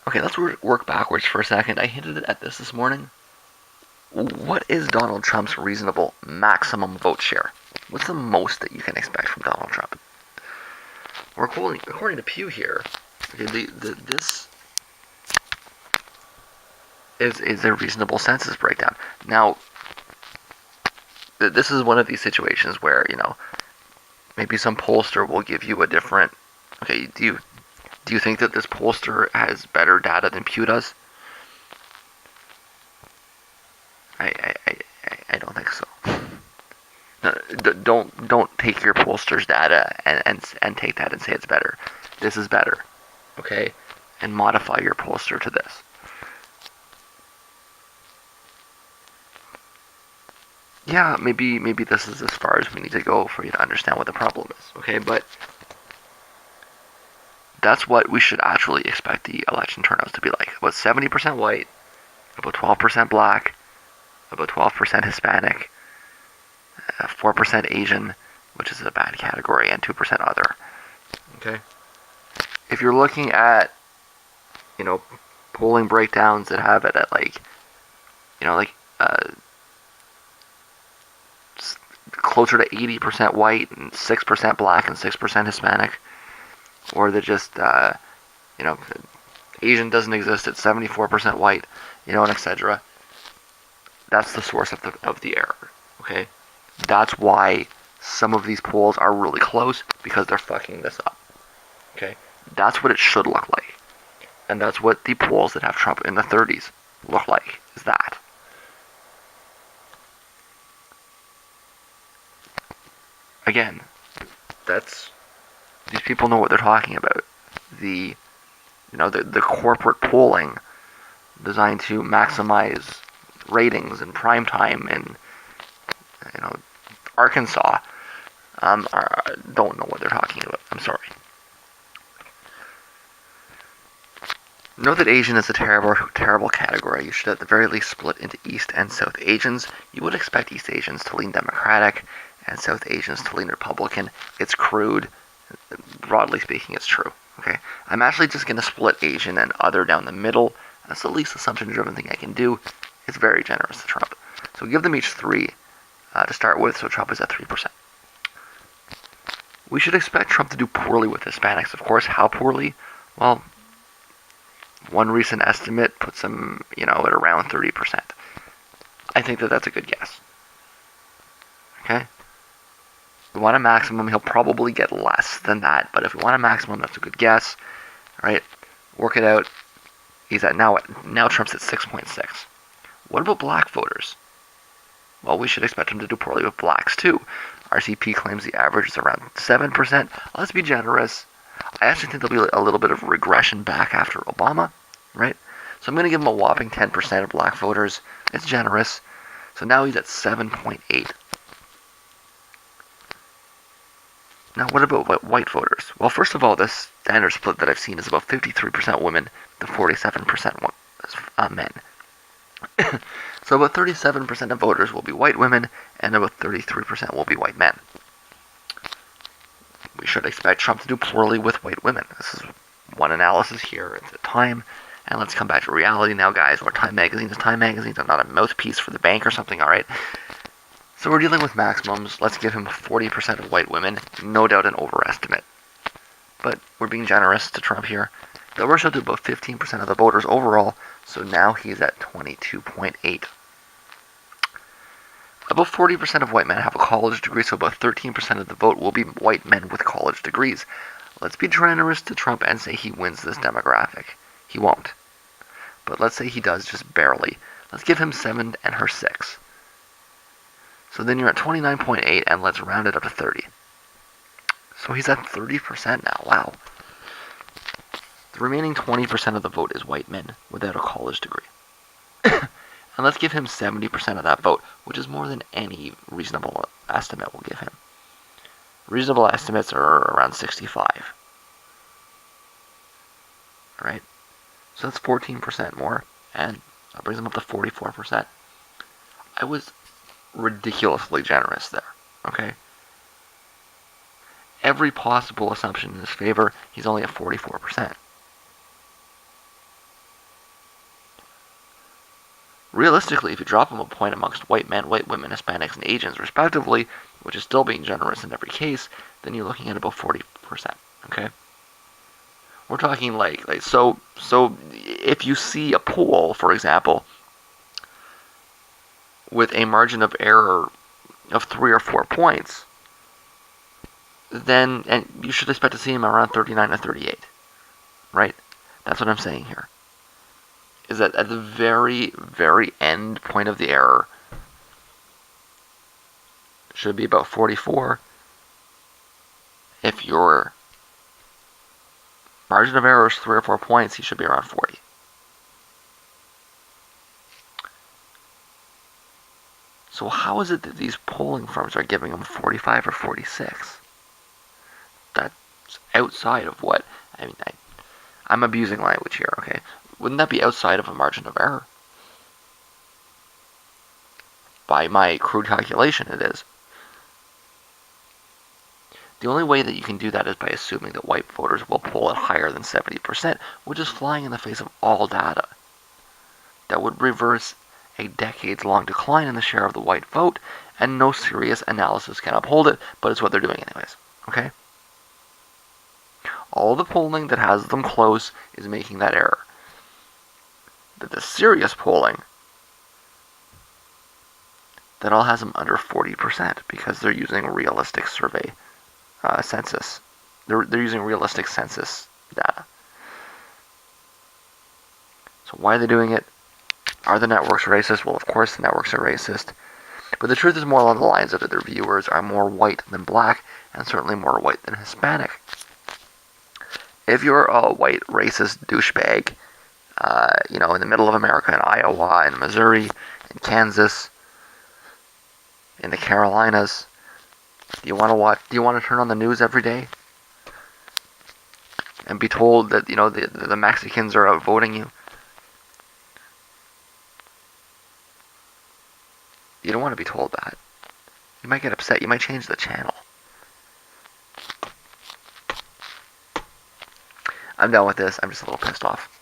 Okay, let's work backwards for a second. I hinted at this morning. What is Donald Trump's reasonable maximum vote share? What's the most that you can expect from Donald Trump? We're according to Pew here. Okay, this is a reasonable census breakdown. Now, this is one of these situations where maybe some pollster will give you a different. Okay, do you think that this pollster has better data than Pew does? I don't think so. No, don't take your pollster's data and take that and say it's better. This is better, okay? And modify your pollster to this. Yeah, maybe this is as far as we need to go for you to understand what the problem is, okay? But that's what we should actually expect the election turnouts to be like. About 70% white, about 12% black, about 12% Hispanic, 4% Asian, which is a bad category, and 2% other. Okay. If you're looking at, polling breakdowns that have it at closer to 80% white and 6% black and 6% Hispanic, or that just, Asian doesn't exist at 74% white, and etc. That's the source of the error. Okay, that's why some of these polls are really close because they're fucking this up. Okay, that's what it should look like, and that's what the polls that have Trump in the 30s look like. Is that? Again, that's these people know what they're talking about. The corporate polling designed to maximize ratings in prime time in Arkansas don't know what they're talking about. I'm sorry. Know that Asian is a terrible category. You should at the very least split into East and South Asians. You would expect East Asians to lean Democratic and South Asians to lean Republican. It's crude. Broadly speaking, it's true. Okay, I'm actually just going to split Asian and other down the middle. That's the least assumption-driven thing I can do. It's very generous to Trump. So give them each 3 to start with, so Trump is at 3%. We should expect Trump to do poorly with Hispanics. Of course, how poorly? Well, one recent estimate puts him, at around 30%. I think that that's a good guess. Okay? If we want a maximum, he'll probably get less than that. But if we want a maximum, that's a good guess. All right? Work it out. He's at now Trump's at 6.6. What about black voters? Well, we should expect him to do poorly with blacks too. RCP claims the average is around 7%. Let's be generous. I actually think there'll be a little bit of regression back after Obama, right? So I'm going to give him a whopping 10% of black voters. It's generous. So now he's at 7.8. Now, what about white voters? Well, first of all, this standard split that I've seen is about 53% women to 47% men. So about 37% of voters will be white women, and about 33% will be white men. We should expect Trump to do poorly with white women. This is one analysis here at the time, and let's come back to reality now, guys. Where Time Magazine is Time Magazine. I'm not a mouthpiece for the bank or something, all right? So we're dealing with maximums. Let's give him 40% of white women. No doubt an overestimate. But we're being generous to Trump here. That works out to about 15% of the voters overall, so now he's at 22.8. About 40% of white men have a college degree, so about 13% of the vote will be white men with college degrees. Let's be generous to Trump and say he wins this demographic. He won't. But let's say he does just barely. Let's give him 7 and her 6. So then you're at 29.8, and let's round it up to 30. So he's at 30% now. Wow. The remaining 20% of the vote is white men without a college degree. And let's give him 70% of that vote, which is more than any reasonable estimate will give him. Reasonable estimates are around 65. Alright? So that's 14% more, and that brings him up to 44%. I was ridiculously generous there, okay? Every possible assumption in his favor, he's only at 44%. realistically, if you drop them a point amongst white men, white women, Hispanics, and Asians, respectively, which is still being generous in every case, then you're looking at about 40%. Okay, we're talking like so. So if you see a poll, for example, with a margin of error of 3 or 4 points, then and you should expect to see him around 39 to 38, right? That's what I'm saying here. Is that at the very, very end point of the error should be about 44. If your margin of error is 3 or 4 points, he should be around 40. So how is it that these polling firms are giving him 45 or 46? That's outside of what, I mean, I'm abusing language here, okay? Wouldn't that be outside of a margin of error? By my crude calculation, it is. The only way that you can do that is by assuming that white voters will poll at higher than 70%, which is flying in the face of all data. That would reverse a decades-long decline in the share of the white vote, and no serious analysis can uphold it, but it's what they're doing anyways, okay? All the polling that has them close is making that error. But the serious polling, that all has them under 40% because they're using realistic survey census. They're using realistic census data. So why are they doing it? Are the networks racist? Well, of course the networks are racist. But the truth is more along the lines of that their viewers are more white than black, and certainly more white than Hispanic. If you're a white racist douchebag, in the middle of America, in Iowa, in Missouri, in Kansas, in the Carolinas, do you want to watch? Do you want to turn on the news every day and be told that the Mexicans are outvoting you? You don't want to be told that. You might get upset. You might change the channel. I'm done with this. I'm just a little pissed off.